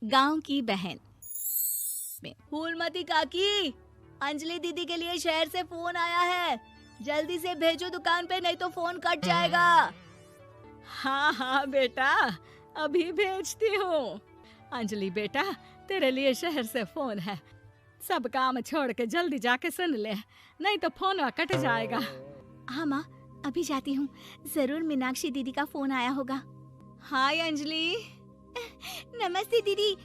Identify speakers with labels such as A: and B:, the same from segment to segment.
A: गांव की बहन में। फूलमती काकी, अंजलि दीदी के लिए शहर से फोन आया है, जल्दी से भेजो दुकान पे, नहीं तो फोन कट जाएगा। हाँ हाँ बेटा, अभी भेजती हूँ। अंजलि बेटा, तेरे लिए शहर से फोन है, सब काम छोड़ के जल्दी जाके सुन ले, नहीं तो फोन कट जाएगा। हाँ माँ, अभी जाती हूँ, जरूर मीनाक्षी दीदी का फोन आया होगा। हाय अंजलि। नमस्ते दीदी,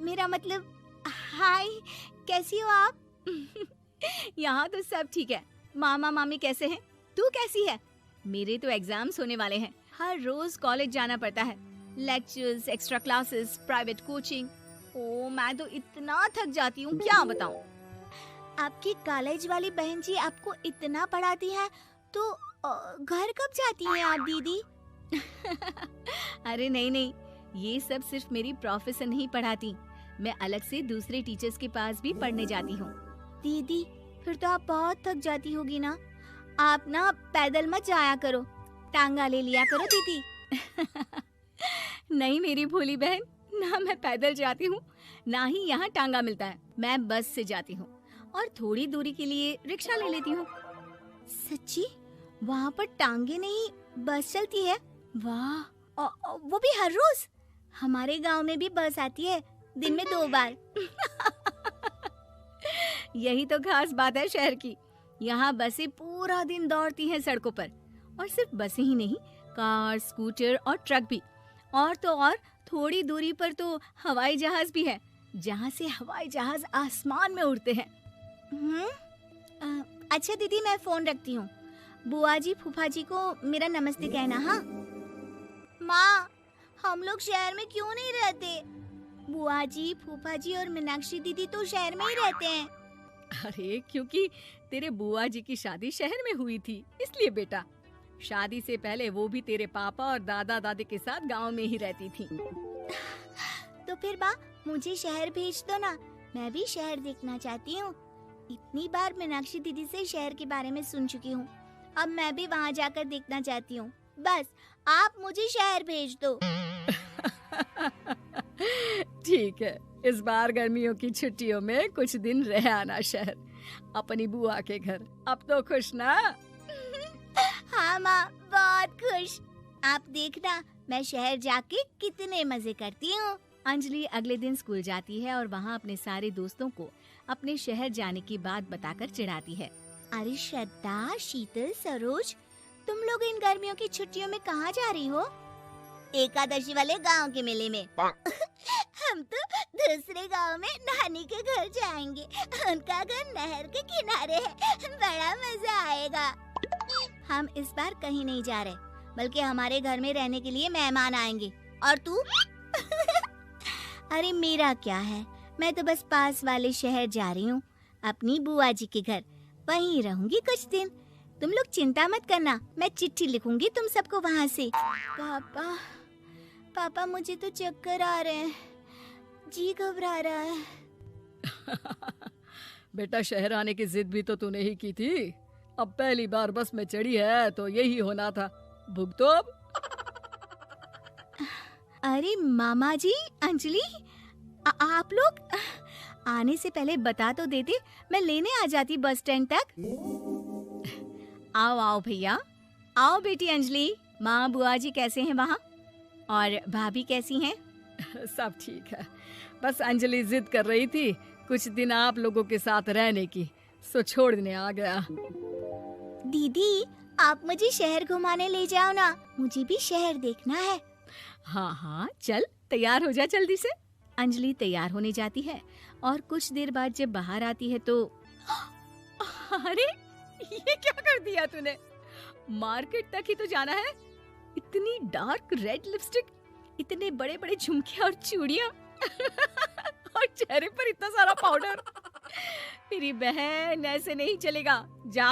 A: मेरा मतलब हाय, कैसी हो आप? यहाँ तो सब ठीक है। मामा मामी कैसे हैं? तू कैसी है? मेरे तो एग्जाम्स होने वाले हैं, हर रोज कॉलेज जाना पड़ता है, lectures, extra classes, private coaching. ओ मैं तो इतना थक जाती हूँ, क्या बताऊँ। आपकी कॉलेज वाली बहन जी आपको इतना पढ़ाती है, तो घर कब जाती हैं आप दीदी? अरे नहीं नहीं, ये सब सिर्फ मेरी प्रोफेसर नहीं पढ़ाती, मैं अलग से दूसरे टीचर्स के पास भी पढ़ने जाती हूँ। दीदी फिर तो आप बहुत थक जाती होगी ना, आप ना पैदल मत जाया करो, टांगा ले लिया करो दीदी। नहीं मेरी भोली बहन, ना मैं पैदल जाती हूँ, ना ही यहाँ टांगा मिलता है, मैं बस से जाती हूँ और थोड़ी दूरी के लिए रिक्शा ले लेती हूँ। सच्ची? वहाँ पर टांगे नहीं बस चलती है? वाह, वो भी हर रोज? हमारे गांव में भी बस आती है, दिन में 2 बार। यही तो खास बात है शहर की, यहाँ बसें पूरा दिन दौड़ती हैं सड़कों पर, और सिर्फ बसें ही नहीं, कार, स्कूटर और ट्रक भी, और तो और थोड़ी दूरी पर तो हवाई जहाज भी है, जहाँ से हवाई जहाज आसमान में उड़ते हैं। अच्छा दीदी, मैं फोन रखती हूँ, बुआ जी फूफा जी को मेरा नमस्ते कहना। हाँ माँ, हम लोग शहर में क्यों नहीं रहते? बुआ जी, फूफा जी और मीनाक्षी दीदी तो शहर में ही रहते हैं। अरे क्योंकि तेरे बुआ जी की शादी शहर में हुई थी, इसलिए बेटा। शादी से पहले वो भी तेरे पापा और दादा दादी के साथ गांव में ही रहती थी। तो फिर बा, मुझे शहर भेज दो ना, मैं भी शहर देखना चाहती हूँ। इतनी बार मीनाक्षी दीदी से शहर के बारे में सुन चुकी हूँ, अब मैं भी वहाँ जाकर देखना चाहती हूँ। बस आप मुझे शहर भेज दो। ठीक है, इस बार गर्मियों की छुट्टियों में कुछ दिन रह आना शहर, अपनी बुआ के घर। अब तो खुश ना? हाँ माँ, बहुत खुश। आप देखना मैं शहर जाके कितने मजे करती हूँ। अंजलि अगले दिन स्कूल जाती है और वहाँ अपने सारे दोस्तों को अपने शहर जाने की बात बताकर चिढ़ाती है। अरे श्रद्धा, शीतल, सरोज, तुम लोग इन गर्मियों की छुट्टियों में कहाँ जा रही हो? एकादशी वाले गांव के मेले में। हम तो दूसरे गांव में नानी के घर जाएंगे, उनका घर नहर के किनारे है, बड़ा मजा आएगा। हम इस बार कहीं नहीं जा रहे, बल्कि हमारे घर में रहने के लिए मेहमान आएंगे। और तू? अरे मेरा क्या है, मैं तो बस पास वाले शहर जा रही हूँ, अपनी बुआ जी के घर, वहीं रहूंगी कुछ दिन। तुम लोग चिंता मत करना, मैं चिट्ठी लिखूंगी तुम सबको वहाँ से। पापा मुझे तो चक्कर आ रहे हैं, जी घबरा रहा है। बेटा, शहर आने की जिद भी तो तूने ही की थी, अब पहली बार बस में चढ़ी है तो यही होना था, भुगतो अब। अरे मामा जी, अंजलि, आप लोग आने से पहले बता तो देते, मैं लेने आ जाती बस स्टैंड तक। आओ आओ भैया, आओ बेटी अंजलि। माँ बुआ जी कैसे हैं वहाँ, और भाभी कैसी हैं? सब ठीक है, बस अंजलि जिद कर रही थी कुछ दिन आप लोगों के साथ रहने की, सो छोड़ने आ गया। दीदी, आप मुझे शहर घुमाने ले जाओ ना, मुझे भी शहर देखना है। हाँ हाँ चल, तैयार हो जा जल्दी से। अंजलि तैयार होने जाती है और कुछ देर बाद जब बाहर आती है तो अरे ये क्या कर दिया तूने, मार्केट तक ही तो जाना है, इतनी डार्क रेड लिपस्टिक, इतने बड़े बड़े झुमके और चूड़ियां और चेहरे पर इतना सारा पाउडर। मेरी बहन, ऐसे नहीं चलेगा, जा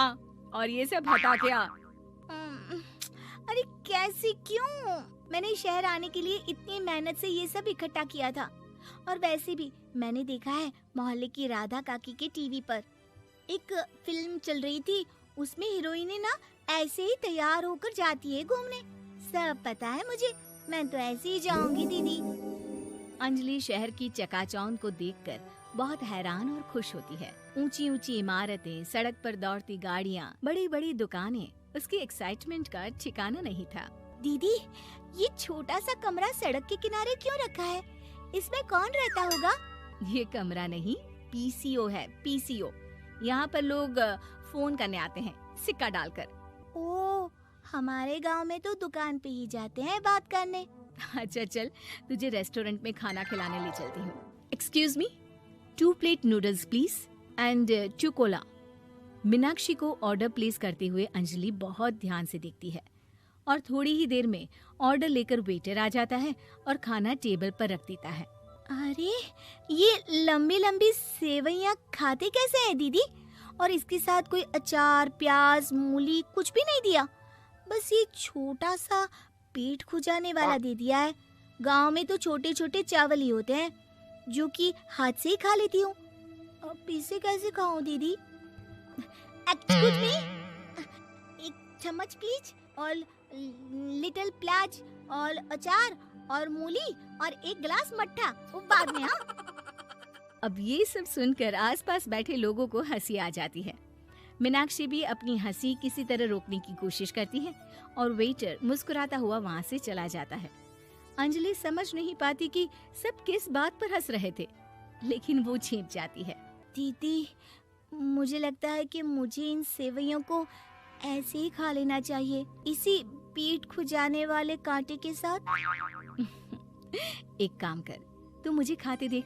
A: और ये सब हटा के आ। अरे कैसे, क्यों? मैंने शहर आने के लिए इतनी मेहनत से ये सब इकट्ठा किया था, और वैसे भी मैंने देखा है मोहल्ले की राधा काकी के टीवी पर एक फिल्म चल रही थी, उसमें हीरोइनें ना ऐसे ही तैयार होकर जाती है घूमने। सब पता है मुझे, मैं तो ऐसे ही जाऊंगी दीदी। अंजलि शहर की चकाचौंध को देखकर बहुत हैरान और खुश होती है। ऊंची ऊंची इमारतें, सड़क पर दौड़ती गाड़ियाँ, बड़ी बड़ी दुकानें, उसकी एक्साइटमेंट का ठिकाना नहीं था।
B: दीदी, ये छोटा सा कमरा सड़क के किनारे क्यों रखा है? इसमें कौन रहता होगा?
A: ये कमरा नहीं, पीसीओ है, पीसीओ। यहाँ पर लोग फोन करने आते हैं, सिक्का डालकर।
B: ओ, हमारे गांव में तो दुकान पे ही जाते हैं बात करने।
A: अच्छा चल, तुझे रेस्टोरेंट में खाना खिलाने ले चलती हूँ। Excuse me, 2 plate noodles please and 2 Cola. Meenakshi को ऑर्डर प्लेस करते हुए अंजलि बहुत ध्यान से देखती है और थोड़ी ही देर में ऑर्डर लेकर वेटर आ जाता है और खाना टेबल पर रख देता है।
B: अरे, ये लंबी लंबी सेवइयाँ खाते कैसे हैं दीदी? और इसके साथ कोई अचार, प्याज, मूली कुछ भी नहीं दिया, बस ये छोटा सा पेट खुजाने वाला दे दिया है। गांव में तो छोटे छोटे चावल ही होते हैं जो कि हाथ से ही खा लेती हूँ। अब इसे कैसे खाऊं दीदी? एक्सक्यूज मी, एक चम्मच प्लीज, और लिटिल प्याज और अचार और मूली और एक गिलास मट्ठा, वो बाद में। हाँ,
A: अब ये सब सुनकर आसपास बैठे लोगों को हंसी आ जाती है। मीनाक्षी भी अपनी हंसी किसी तरह रोकने की कोशिश करती है और वेटर मुस्कुराता हुआ वहाँ से चला जाता है। अंजलि समझ नहीं पाती कि सब किस बात पर हंस रहे थे, लेकिन वो छिप जाती है।
B: दीदी, मुझे लगता है कि मुझे इन सेवइयों को ऐसे ही खा लेना चाहिए, इसी पेट खुजाने वाले कांटे के साथ।
A: एक काम कर, तू मुझे खाते देख,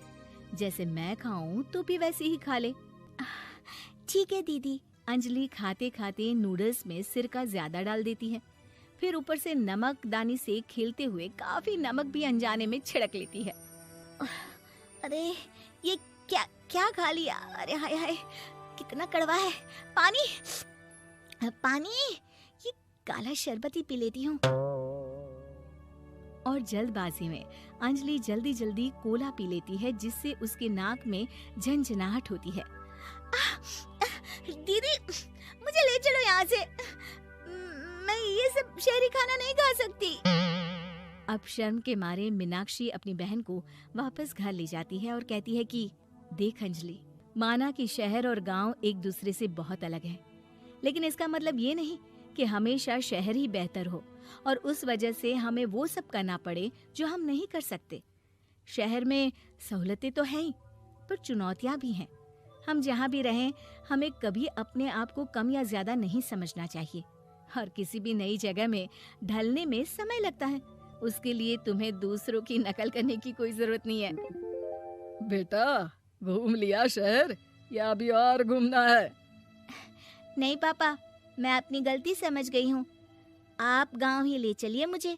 A: जैसे मैं खाऊं तो भी वैसे ही खा ले।
B: ठीक है दीदी।
A: अंजलि खाते खाते नूडल्स में सिरका ज्यादा डाल देती है, फिर ऊपर से नमक दानी से खेलते हुए काफी नमक भी अनजाने में छिड़क लेती है।
B: अरे, ये क्या क्या खा लिया? अरे हाय हाय, कितना कड़वा है। पानी पानी, ये काला शरबत ही पी लेती हूँ।
A: और जल्दबाजी में अंजलि जल्दी जल्दी कोला पी लेती है, जिससे उसके नाक में झंझनाहट होती है।
B: दीदी, मुझे ले चलो यहाँ से। मैं ये सब शहरी खाना नहीं खा सकती।
A: अब शर्म के मारे मीनाक्षी अपनी बहन को वापस घर ले जाती है और कहती है कि देख अंजलि, माना कि शहर और गांव एक दूसरे से बहुत अलग है, लेकिन इसका मतलब ये नहीं कि हमेशा शहर ही बेहतर हो और उस वजह से हमें वो सब करना पड़े जो हम नहीं कर सकते। शहर में सहूलतें तो हैं ही, पर चुनौतियां भी हैं। हम जहाँ भी रहें, हमें कभी अपने आप को कम या ज्यादा नहीं समझना चाहिए। और किसी भी नई जगह में ढलने में समय लगता है, उसके लिए तुम्हें दूसरों की नकल करने की कोई जरूरत नहीं है।
C: बेटा, घूम लिया शहर या अभी और घूमना है?
B: नहीं पापा, मैं अपनी गलती समझ गई हूँ। आप गांव ही ले चलिए मुझे।